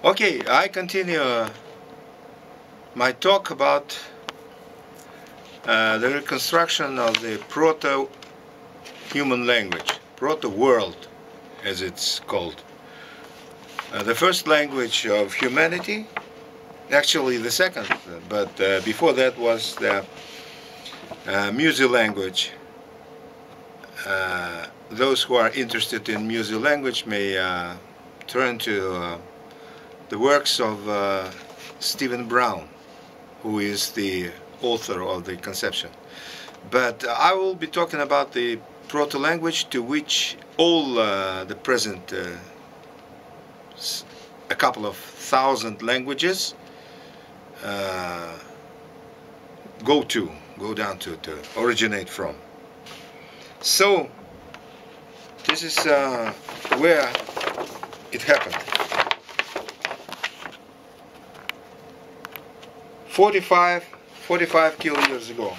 Okay, I continue my talk about the reconstruction of the proto-human language, proto-world as it's called. The first language of humanity, actually the second, but before that was the Musi language. Those who are interested in Musi language may turn to the works of Stephen Brown, who is the author of the conception. But I will be talking about the proto-language, to which all the present a couple of thousand languages go down to originate from. So this is where it happened. 45 kilo years ago,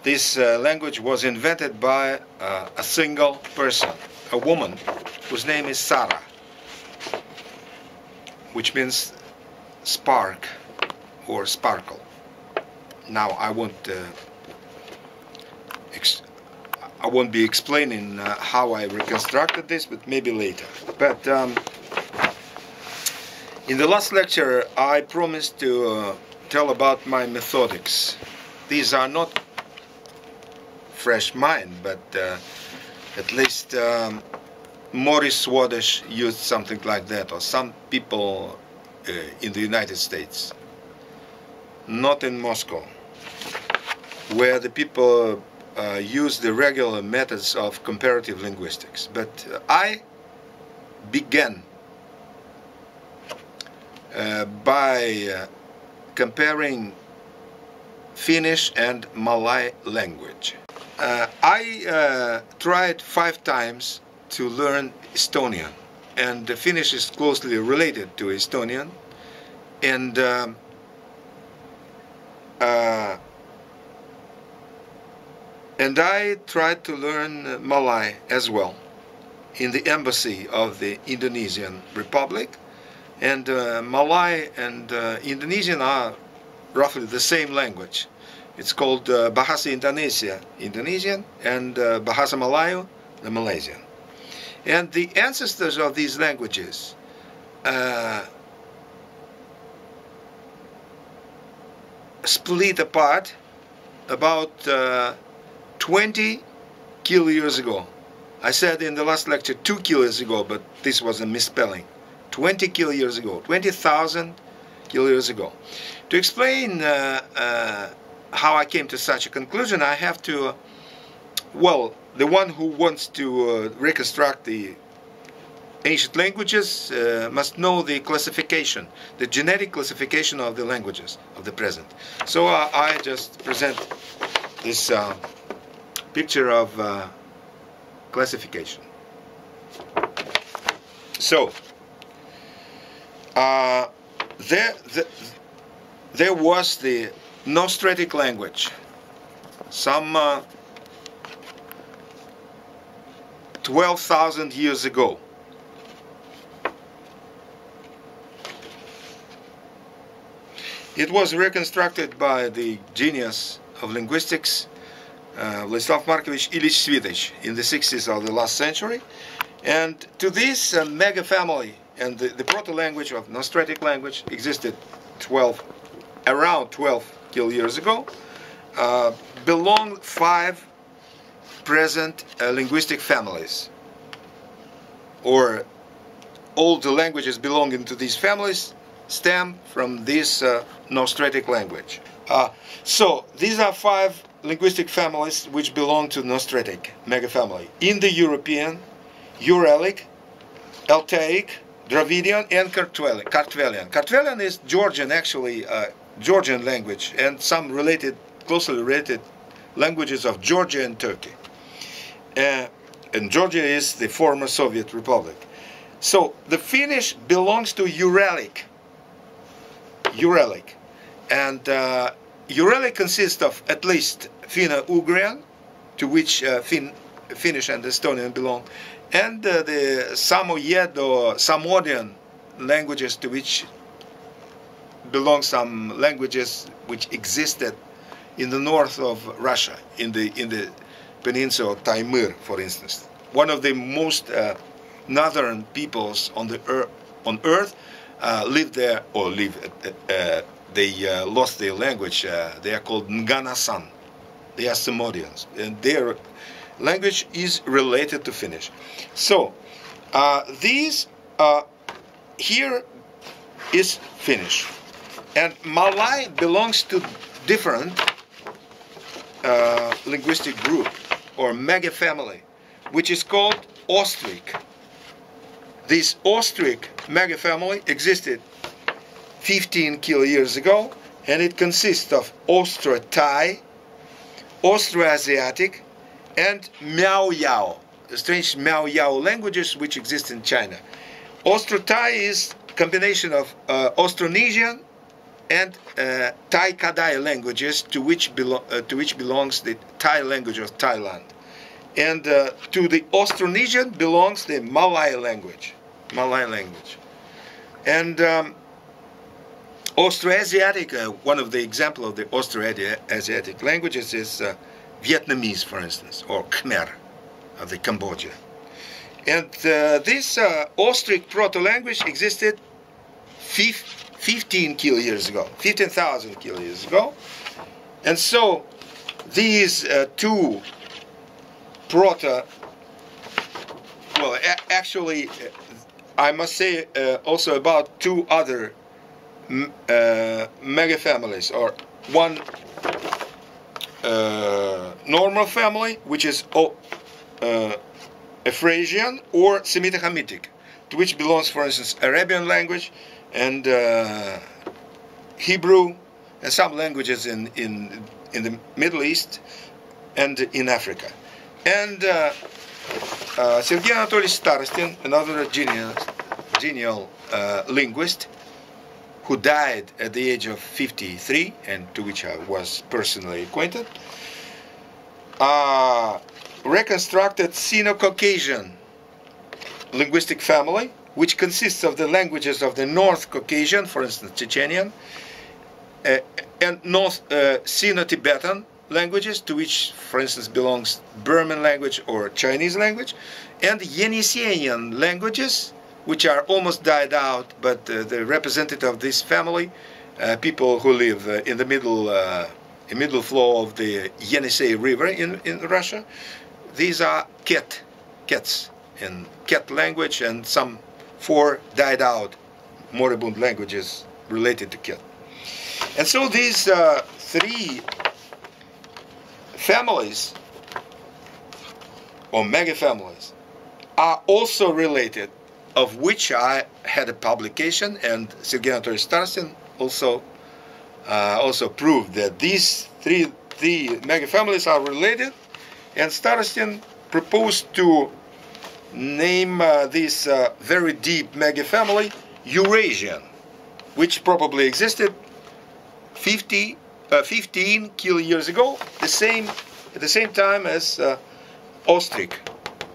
this language was invented by a single person, a woman whose name is Sarah, which means spark or sparkle. Now I won't be explaining how I reconstructed this, but maybe later. But in the last lecture I promised to tell about my methodics. These are not fresh mine, but at least Morris Swadesh used something like that, or some people in the United States, not in Moscow, where the people use the regular methods of comparative linguistics. But I began by comparing Finnish and Malay language. I tried 5 times to learn Estonian, and the Finnish is closely related to Estonian, and I tried to learn Malay as well in the embassy of the Indonesian Republic. And Malay and Indonesian are roughly the same language. It's called Bahasa Indonesia, Indonesian, and Bahasa Melayu, the Malaysian. And the ancestors of these languages split apart about 20 kilo years ago. I said in the last lecture 2 kilos ago, but this was a misspelling. 20 kilo years ago, 20,000 kilo years ago. To explain how I came to such a conclusion, I have to, well, the one who wants to reconstruct the ancient languages must know the classification, the genetic classification of the languages of the present. So I just present this picture of classification. So there was the Nostratic language, some 12,000 years ago. It was reconstructed by the genius of linguistics, Vladislav Markovich Ilyich Svetich, in the 60s of the last century. And to this mega family, and the proto-language of Nostratic language existed around 12 kilo years ago, belong 5 present linguistic families, or all the languages belonging to these families stem from this Nostratic language. So these are 5 linguistic families which belong to Nostratic megafamily: Indo-European, Uralic, Altaic, Dravidian, and Kartvelian. Kartvelian is Georgian, actually, Georgian language, and some closely related languages of Georgia and Turkey. And Georgia is the former Soviet Republic. So the Finnish belongs to Uralic. And Uralic consists of at least Finno-Ugrian, to which Finnish and Estonian belong, and the Samoyed or Samodian languages to which belong some languages which existed in the north of Russia, in the peninsula of Taimyr, for instance. One of the most northern peoples on earth lived there, or they lost their language. They are called Nganasan. They are Samodians, and their language is related to Finnish. So these here is Finnish, and Malay belongs to different linguistic group or mega family, which is called Austric. This Austric mega family existed 15 years ago, and it consists of Austro-Thai, Austroasiatic, and Miao-Yao, the strange Miao-Yao languages which exist in China. Austro-Thai is a combination of Austronesian and Thai Kadai languages, to which belongs the Thai language of Thailand, and to the Austronesian belongs the Malay language. And Austroasiatic, one of the examples of the Austroasiatic languages is Vietnamese, for instance, or Khmer of the Cambodia. And this Austric proto-language existed 15,000 years ago. And so these two proto, well, actually, I must say also about two other mega families, or one normal family, which is Ephraisian or Semito-Hamitic, to which belongs, for instance, Arabian language and Hebrew and some languages in the Middle East and in Africa. And Sergei Anatolyevich Starostin, another genial linguist, who died at the age of 53, and to which I was personally acquainted, reconstructed Sino-Caucasian linguistic family, which consists of the languages of the North Caucasian, for instance, Chechenian, and North Sino-Tibetan languages, to which, for instance, belongs Burman language or Chinese language, and Yeniseian languages, which are almost died out, but the representative of this family, people who live in the middle flow of the Yenisei River in Russia, these are Kets in Ket language, and some 4 died out moribund languages related to Ket. And so these 3 families, or mega families, are also related, of which I had a publication, and Sergei Anatolyevich Starostin also proved that these three mega families are related, and Starostin proposed to name this very deep mega family Eurasian, which probably existed 15 years ago, at the same time as Austric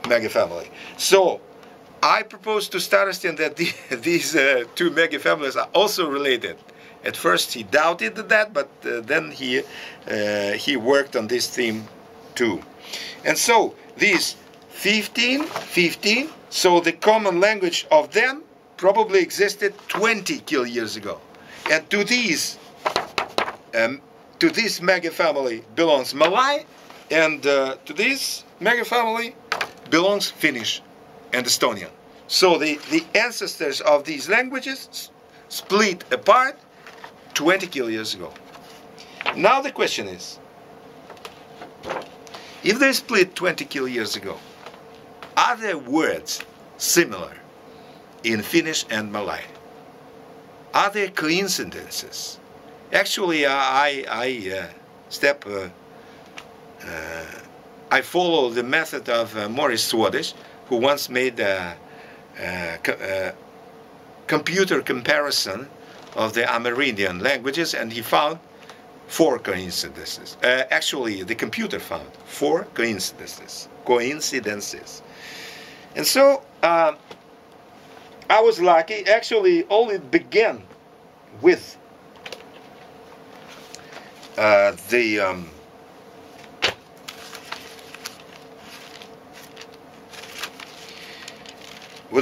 mega family. So I proposed to Starostin that these 2 mega families are also related. At first he doubted that, but then he worked on this theme too. And so these 15, so the common language of them probably existed 20 years ago. And to this mega family belongs Malay, and to this mega family belongs Finnish and Estonian. So the ancestors of these languages split apart 20 years ago. Now the question is, if they split 20 years ago, are there words similar in Finnish and Malay? Are there coincidences? Actually, I follow the method of Maurice Swadesh, who once made a computer comparison of the Amerindian languages, and he found 4 coincidences. Actually, the computer found 4 coincidences. And so I was lucky. Actually, all it began with the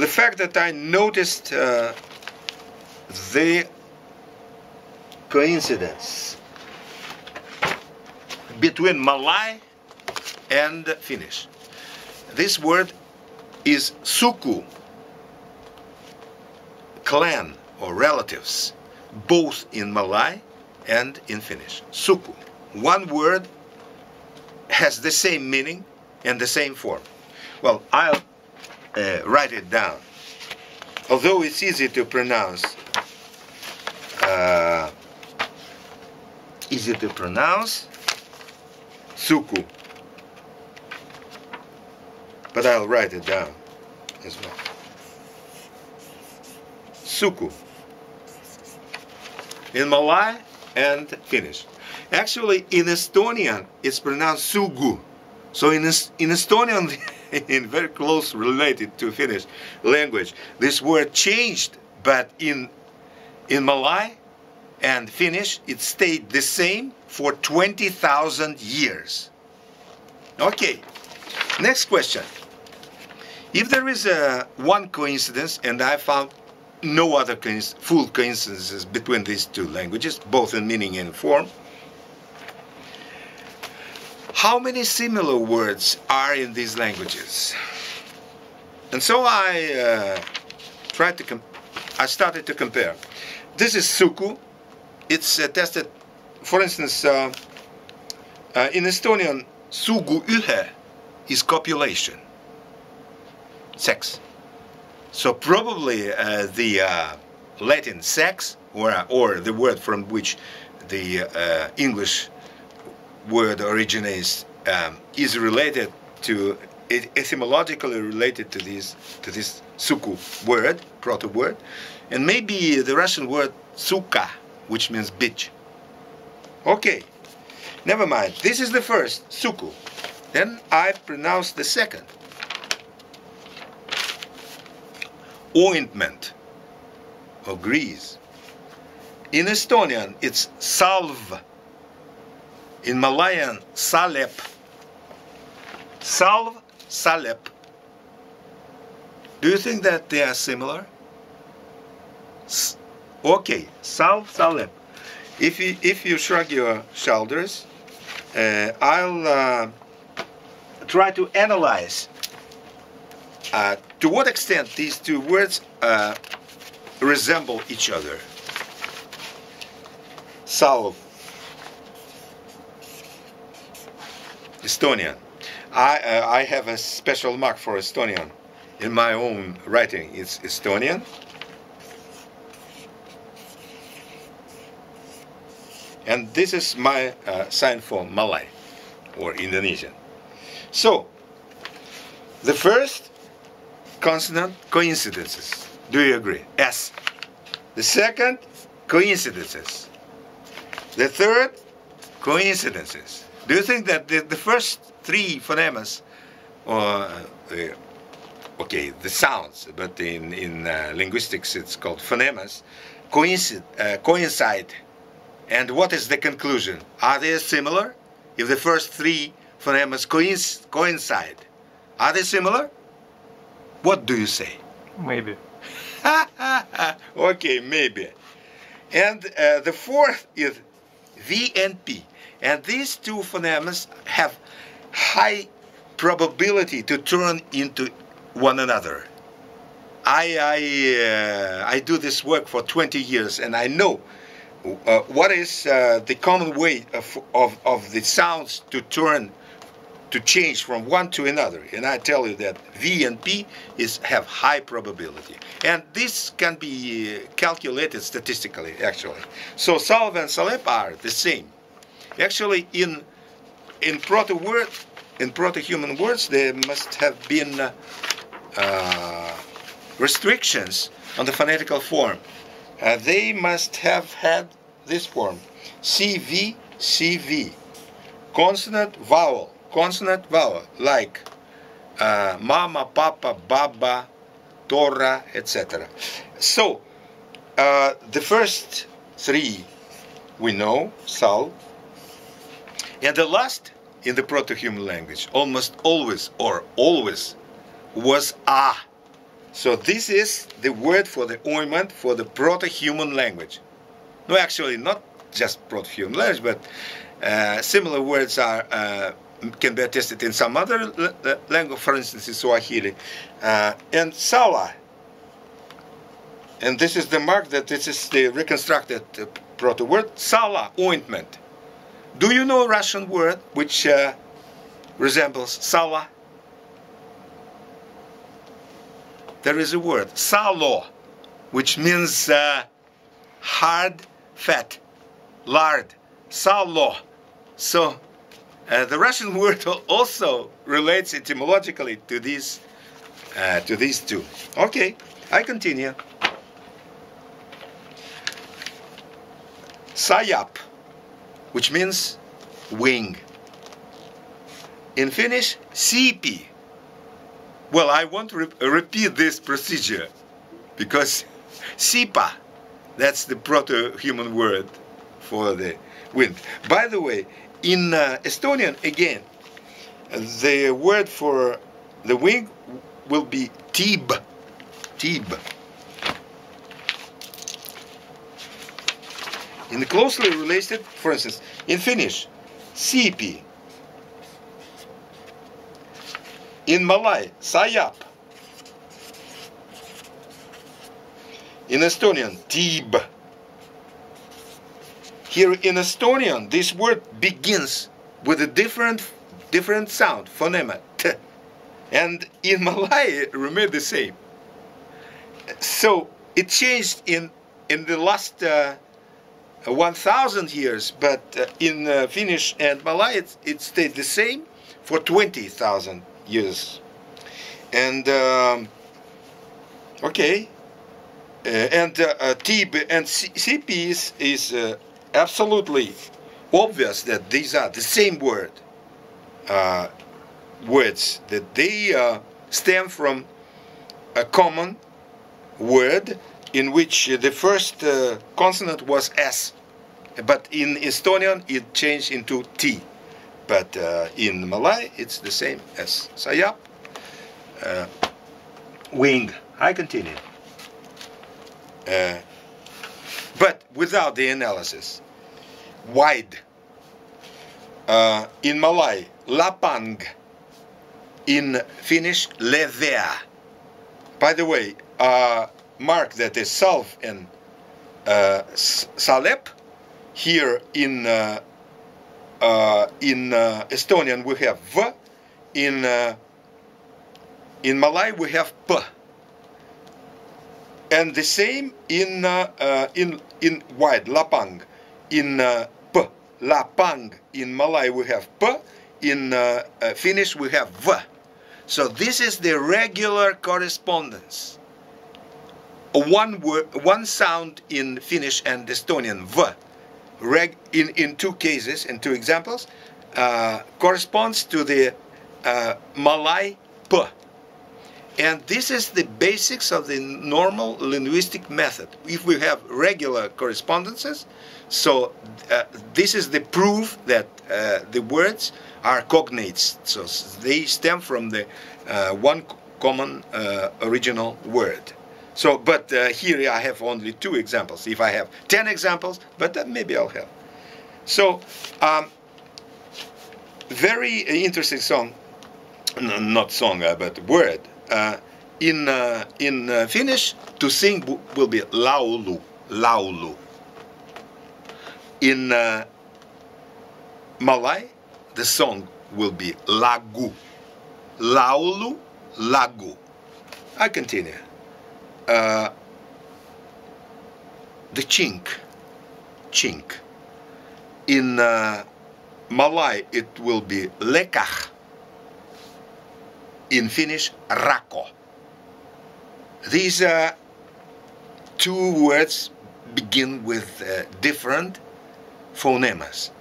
fact that I noticed the coincidence between Malay and Finnish. This word is suku, clan or relatives, both in Malay and in Finnish. Suku. One word has the same meaning and the same form. Well, I'll write it down. Although it's easy to pronounce, suku, but I'll write it down as well. Suku. In Malay and Finnish. Actually, in Estonian, it's pronounced sugu. So in Estonian, in very close related to Finnish language, this word changed, but in Malay and Finnish, it stayed the same for 20,000 years. Okay, next question. If there is one coincidence, and I found no other full coincidences between these two languages, both in meaning and form, how many similar words are in these languages? And so I started to compare. This is suku. It's tested, for instance, in Estonian, sugu ühe is copulation, sex. So probably the Latin sex, or the word from which the English word originates, is related to, etymologically related to this suku word, proto word, and maybe the Russian word suka, which means bitch. Okay, never mind. This is the first, suku. Then I pronounce the second. Ointment or grease. In Estonian, it's salv. In Malayan, salep. Salv, salep. Do you think that they are similar? Okay, salv, salep. If you shrug your shoulders, I'll try to analyze to what extent these two words resemble each other. Salv. Estonian. I have a special mark for Estonian. In my own writing, it's Estonian. And this is my sign for Malay, or Indonesian. So, the first consonant, coincidences. Do you agree? S. The second, coincidences. The third, coincidences. Do you think that the first three phonemes, or okay, the sounds, but in linguistics it's called phonemes, coincide? And what is the conclusion? Are they similar? If the first three phonemes coincide, are they similar? What do you say? Maybe. Okay, maybe. And the fourth is V and P. And these two phonemes have high probability to turn into one another. I do this work for 20 years, and I know what is the common way of the sounds to change from one to another. And I tell you that V and P have high probability. And this can be calculated statistically, actually. So salv and salep are the same. Actually, in proto-human words, there must have been restrictions on the phonetical form. They must have had this form: CV, CV, consonant, vowel, like mama, papa, baba, Torah, etc. So, the first three we know, Sal, and the last in the Proto-human language almost always was A. So this is the word for the ointment for the Proto-human language. No, actually not just Proto-human language, but similar words are can be attested in some other language, for instance in Swahili, and Sala. And this is the mark that this is the reconstructed proto word, Sala, ointment. Do you know a Russian word which resembles Sala? There is a word, Salo, which means hard fat, lard, Salo. So the Russian word also relates etymologically to these two. Okay, I continue. Sayap, which means wing. In Finnish, siipi. Well, I want to repeat this procedure because sipa, that's the proto-human word for the wind. By the way, in Estonian, again, the word for the wing will be tib. Tib. In the closely related, for instance, in Finnish, siipi. In Malay, sayap. In Estonian, tib. Here in Estonian, this word begins with a different sound, phonema, t. And in Malay, it remained the same. So it changed in the last 1,000 years, but in Finnish and Malay, it stayed the same for 20,000 years. And okay, and tib and CP is absolutely obvious that these are the same words, that they stem from a common word in which the first consonant was S, but in Estonian it changed into T. But in Malay, it's the same as sayap, wing. I continue. But without the analysis. Wide. In Malay, lapang. In Finnish, leveä. By the way, mark that is salv and salep. Here in Estonian we have v, in Malay we have p, and the same in wide, lapang. In p, lapang. In Malay we have p, in Finnish we have v. So this is the regular correspondence. One sound in Finnish and Estonian, v. In two cases, in two examples, corresponds to the Malay p. And this is the basics of the normal linguistic method. If we have regular correspondences, so this is the proof that the words are cognates. So they stem from the one common original word. So, but here I have only two examples. If I have 10 examples, but maybe I'll have. So, very interesting song, not song, but word. In Finnish, to sing will be laulu, laulu. In Malay, the song will be lagu, laulu, lagu. I continue. The chink. In Malay, it will be lekah. In Finnish, rako. These two words begin with different phonemes.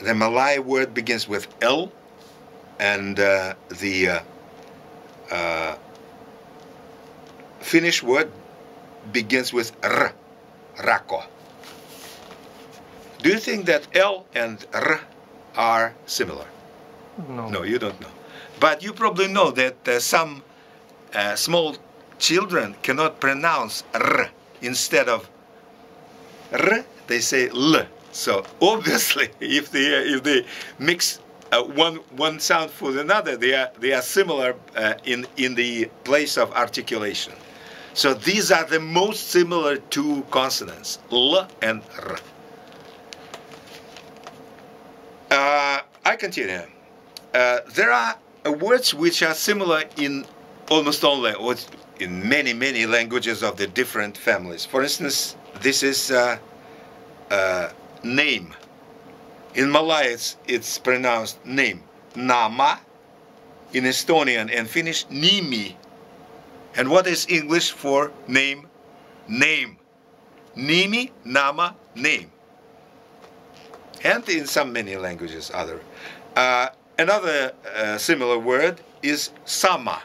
The Malay word begins with L, and Finnish word begins with r, rako. Do you think that L and R are similar? No. No, you don't know. But you probably know that some small children cannot pronounce R. Instead of R, they say L. So obviously, if they mix one sound for another, they are similar in the place of articulation. So these are the most similar two consonants, L and R. I continue. There are words which are similar in almost all languages, in many languages of the different families. For instance, this is name. In Malay, it's pronounced name, nama. In Estonian and Finnish, nimi. And what is English for name? Name. Nimi, nama, name. And in many languages, other. Another similar word is sama.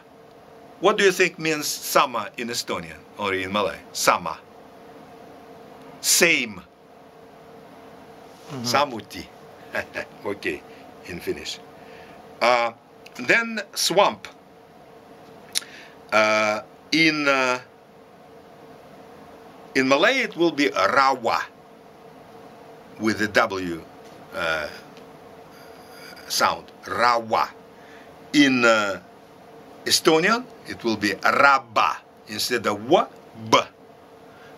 What do you think means sama in Estonian or in Malay? Sama. Same. Samuti. Okay, in Finnish. Then swamp. In Malay it will be rawa with the W sound. Rawa. In Estonian it will be raba instead of w, b.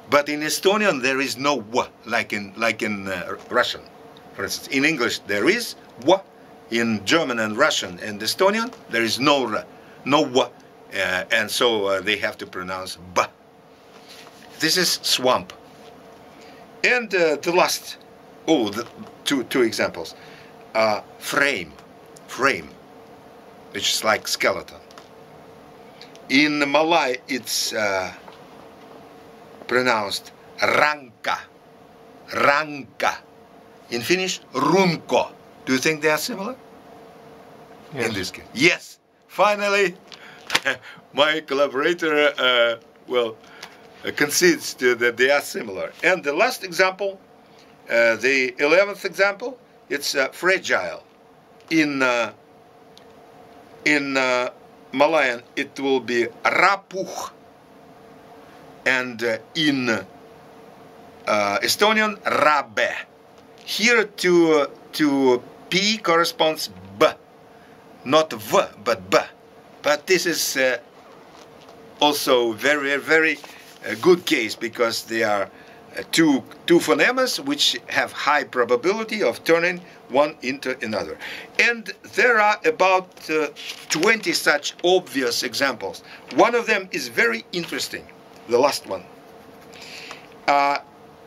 But in Estonian there is no w like in Russian. For instance, in English there is w. In German and Russian and Estonian there is no r, no w, and so they have to pronounce b. This is swamp. And the last, two examples. Frame, which is like skeleton. In Malay it's pronounced ranka. In Finnish, runko. Do you think they are similar? Yes. In this case, yes. Finally, my collaborator concedes that they are similar. And the last example, the 11th example, it's fragile. In Malayan, it will be rapuh, and in Estonian, rabe. Here to P corresponds B, not V, but B. But this is also very good case because they are two phonemes which have high probability of turning one into another. And there are about 20 such obvious examples. One of them is very interesting, the last one.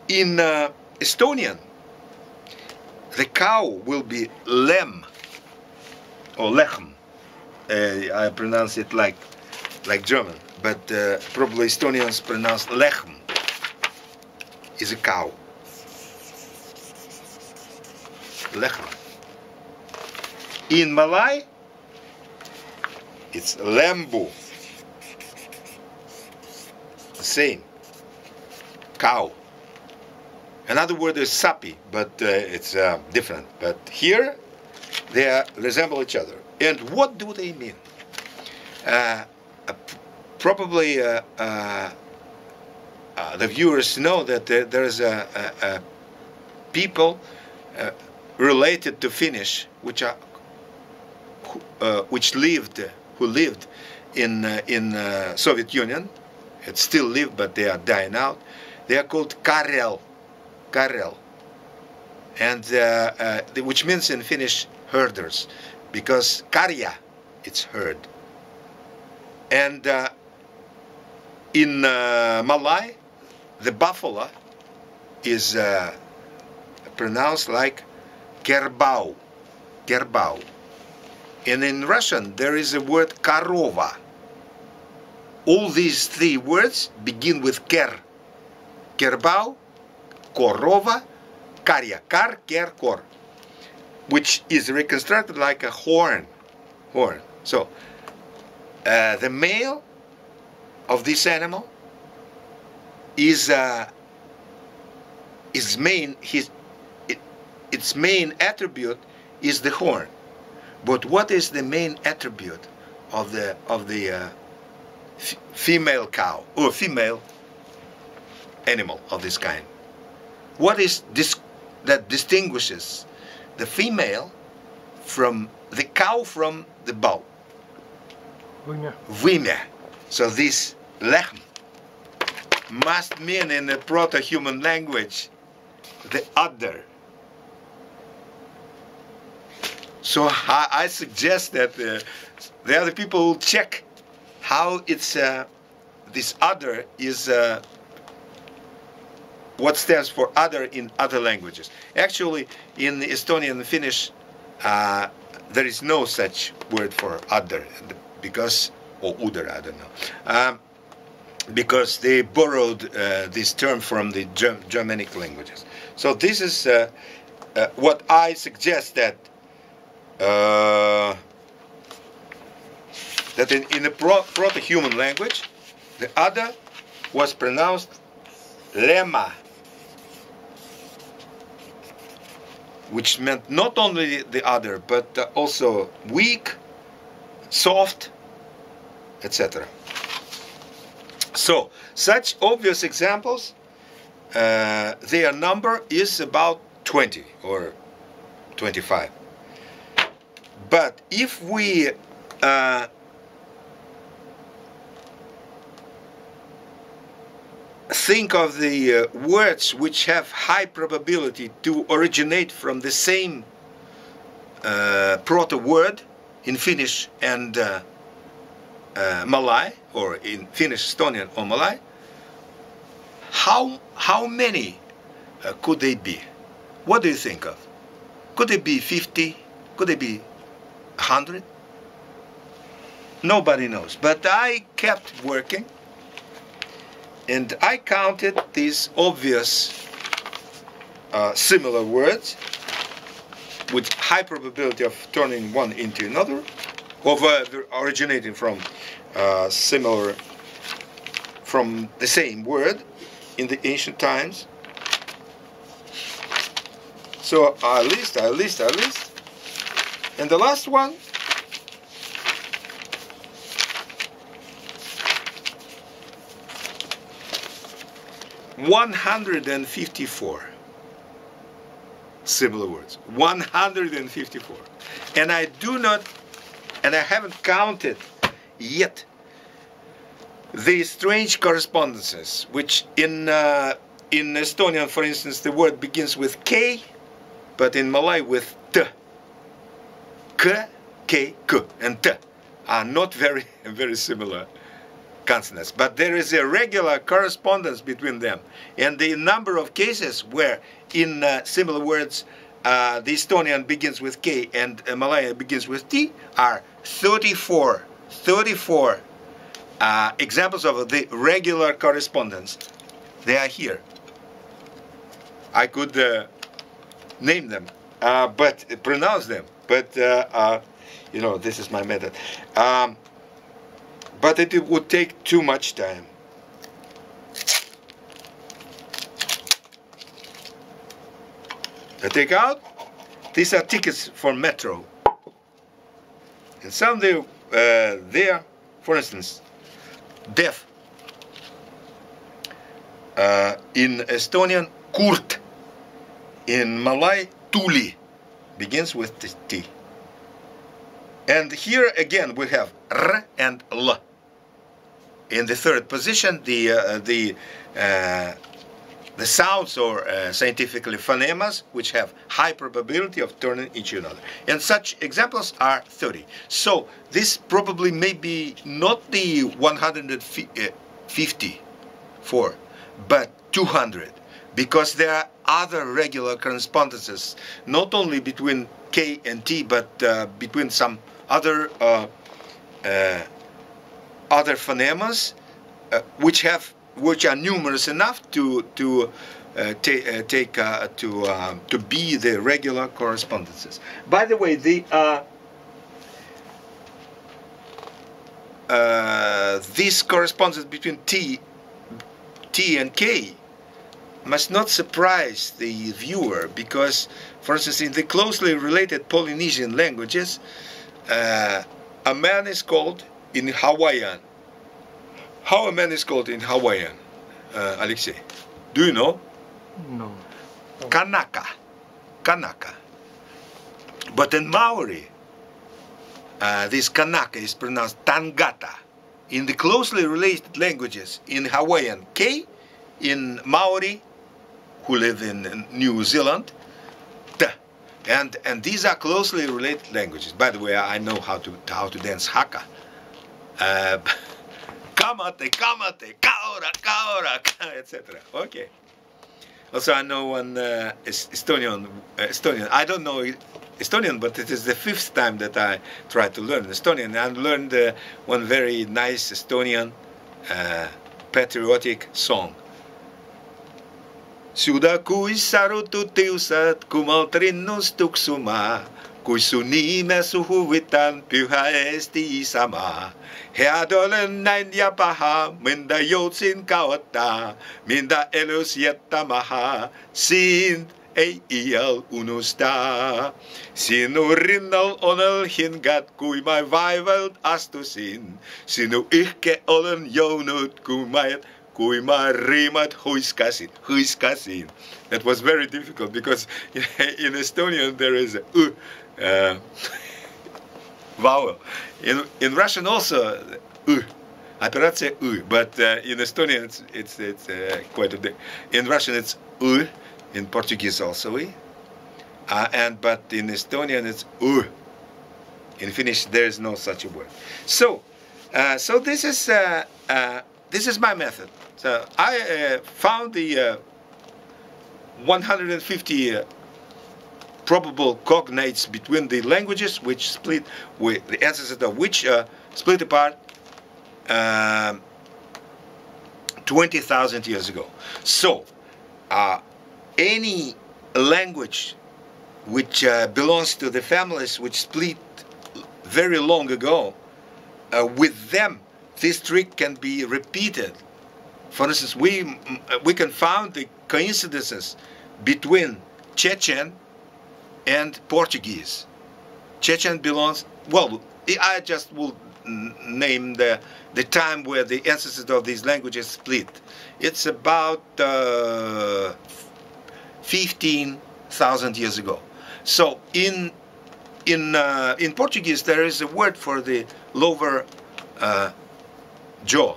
In Estonian, the cow will be lem or lechem. I pronounce it like German, but probably Estonians pronounce lechem. Is a cow. Lechem. In Malay, it's lembu. The same. Cow. Another word is sapi, but it's different. But here, they resemble each other. And what do they mean? Probably the viewers know that there is a people related to Finnish who lived in Soviet Union. It still live, but they are dying out. They are called Karel, and which means in Finnish herders, because karja, it's herd. And in Malay, the buffalo is pronounced like kerbau. And in Russian, there is a word korova. All these three words begin with ker. Kerbau, korova, karja, kar, ker, kor, which is reconstructed like a horn. So, the male of this animal is its main attribute is the horn. But what is the main attribute of the female cow or female animal of this kind? What is this that distinguishes the female from the cow from the bull? Vimya. So this lechm must mean in the proto-human language the udder. So I suggest that the other people will check how it's this udder is what stands for udder in other languages. Actually, in Estonian and Finnish, there is no such word for udder because, or udder, I don't know, because they borrowed this term from the Germanic languages. So this is what I suggest that that in the proto-human language, the udder was pronounced lema, which meant not only the udder, but also weak, soft, etc. So, such obvious examples, their number is about 20 or 25. But if we think of the words which have high probability to originate from the same proto-word in Finnish and Malay, or in Finnish, Estonian or Malay, how many could they be? What do you think of? Could it be 50? Could it be 100? Nobody knows. But I kept working, and I counted these obvious similar words with high probability of turning one into another, of originating from from the same word in the ancient times. So I list, and the last one, (154) similar words. 154, and I do not, and I haven't counted yet the strange correspondences, which in Estonian, for instance, the word begins with K, but in Malay with T. K, K, K, and T are not very similar consonants, but there is a regular correspondence between them, and the number of cases where in similar words the Estonian begins with K and Malay begins with T are 34 examples of the regular correspondence. They are here. I could name them, but pronounce them, but you know, this is my method. But it would take too much time. I take out, these are tickets for metro. And some they are, for instance, deaf. In Estonian, kurt. In Malay, tuli. Begins with the T. And here again we have R and L. In the third position, the sounds, or scientifically phonemas, which have high probability of turning into another. And such examples are 30. So this probably may be not the 154, but 200, because there are other regular correspondences, not only between K and T, but between some other phonemas, which are numerous enough to be the regular correspondences. By the way, this correspondence between T and K must not surprise the viewer, because, for instance, in the closely related Polynesian languages, a man is called in Hawaiian. How a man is called in Hawaiian, Alexei? Do you know? No. Kanaka. Kanaka. But in Maori, this Kanaka is pronounced Tangata. In the closely related languages, in Hawaiian, K, in Maori, who live in New Zealand, T. And these are closely related languages. By the way, I know how to dance haka. Kamate, kamate, kaora, kaora, etc. Okay. Also, I know one Estonian. I don't know Estonian, but it is the 5th time that I try to learn Estonian. I learned one very nice Estonian patriotic song. Sudah kui sarutu tiusat kumaltrinnus tuksuma, kui sun nime suhuvitan pyhä Eesti isama. Head olen näin ja paha, minda joutsin kauattaa, minda elys jättä maha, sind ei iäl unustaa. Sinu rinnal onel hingat, kui mä vaivalt astusin, sinu ihke olen jounut, kui mä riimat huiskasin. That was very difficult, because in Estonian there is a vowel. In Russian also I pronounce it but in Estonian it's quite a bit. In Russian it's in Portuguese also but in Estonian it's in Finnish there is no such a word. So this is my method. So I found the 150 probable cognates between the languages which split, with the ancestors of which split apart 20,000 years ago. So any language which belongs to the families which split very long ago, with them this trick can be repeated. For instance, we can find the coincidences between Chechen and Portuguese. Chechen belongs, well, I just will name the time where the ancestors of these languages split. It's about 15,000 years ago. So in Portuguese there is a word for the lower jaw.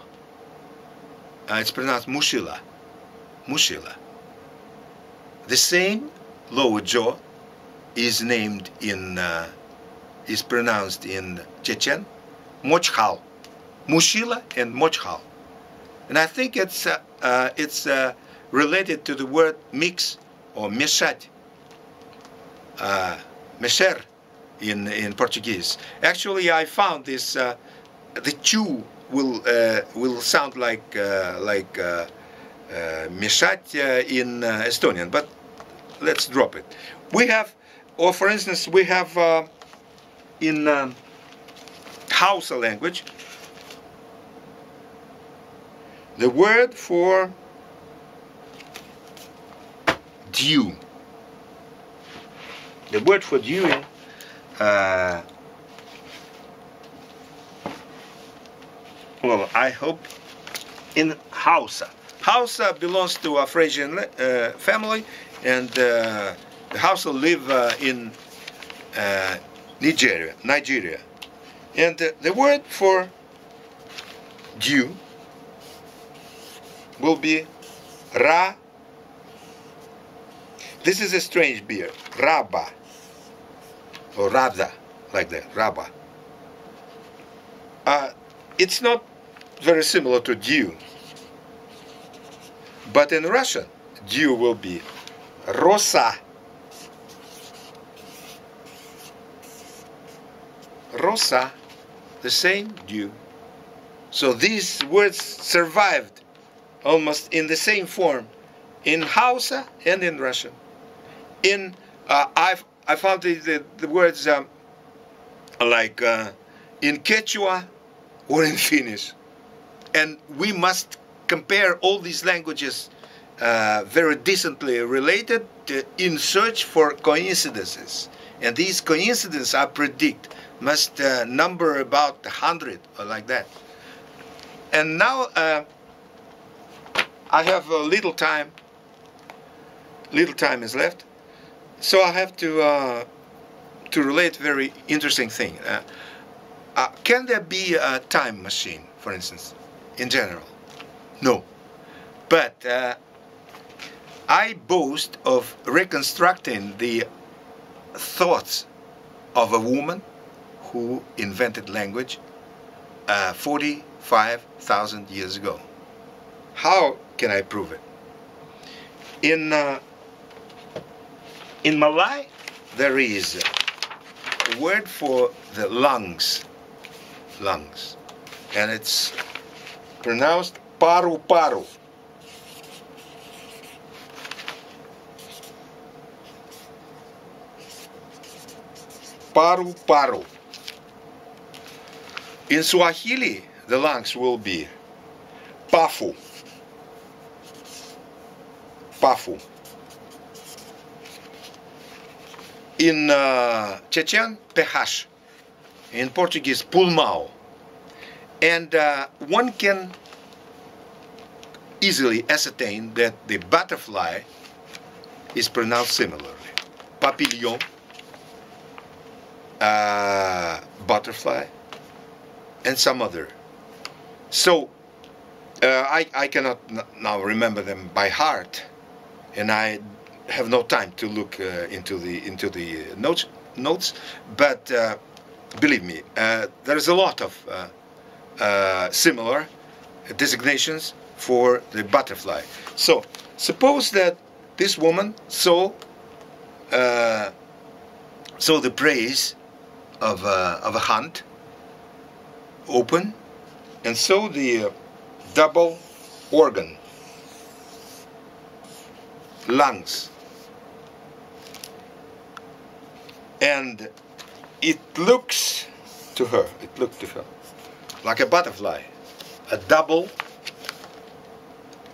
It's pronounced mochila. Mochila. The same lower jaw is named is pronounced in Chechen mochhal. Mochila and mochhal. And I think it's related to the word mix or mexer mexer in Portuguese. Actually, I found this the chu will sound like meshat in Estonian, but let's drop it. We have, or for instance, we have in Hausa language the word for dew. The word for dew well, I hope in Hausa. Hausa belongs to a Frisian family, and the Hausa live in Nigeria. And the word for dew will be Ra. This is a strange beer, Raba, or Rada, like that, Raba. It's not very similar to dew, but in Russian, dew will be Rosa. Rosa, the same dew. So these words survived almost in the same form in Hausa and in Russian. In I found the words like in Quechua, or in Finnish. And we must compare all these languages very decently related in search for coincidences. And these coincidences, I predict, must number about 100 or like that. And now I have a little time. Little time is left, so I have to relate very interesting thing. Can there be a time machine, for instance, in general? No, but I boast of reconstructing the thoughts of a woman who invented language 45,000 years ago. How can I prove it? In Malay, there is a word for the lungs, and it's pronounced paru-paru. Paru-paru. In Swahili, the lungs will be pafu. Pafu. In Chechen, pH. In Portuguese, pulmão. And one can easily ascertain that the butterfly is pronounced similarly. Papillon, butterfly, and some other. So I cannot now remember them by heart, and I have no time to look into the notes. But believe me, there is a lot of similar designations for the butterfly. So suppose that this woman saw the praise of a hunt open, and saw the double organ, lungs, and it looked to her like a butterfly, a double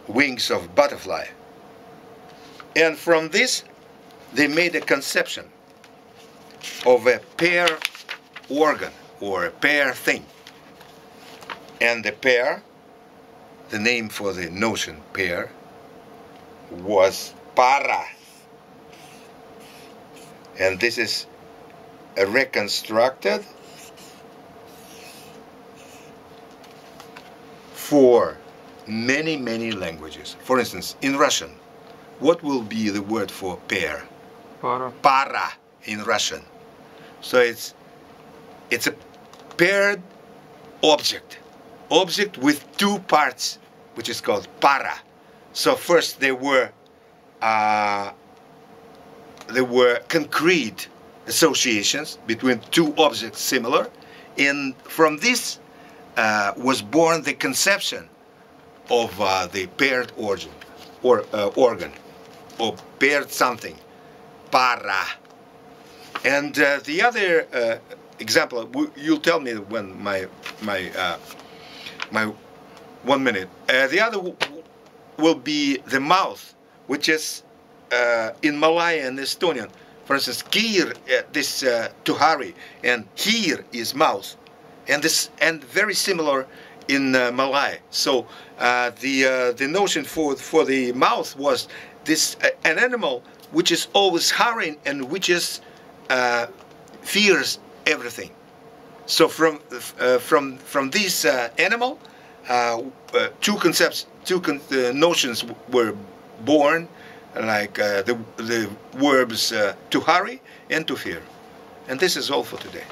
wings of butterfly. And from this they made a conception of a pair organ or a pair thing. And the pair, the name for the notion pair, was para. And this is reconstructed for many, many languages. For instance, in Russian, what will be the word for pair? Para. Para in Russian. So it's a paired object with two parts, which is called para. So first there were concrete associations between two objects similar, and from this was born the conception of the paired organ or paired something, para. And the other example, you'll tell me when my 1 minute. The other will be the mouth, which is in Malay and Estonian. For instance, kir, this tuhari, and hir is mouth, and very similar in Malay. So the notion for the mouth was this an animal which is always hurrying and which is fears everything. So from this animal, two notions were born, like the verbs to hurry and to fear. And this is all for today.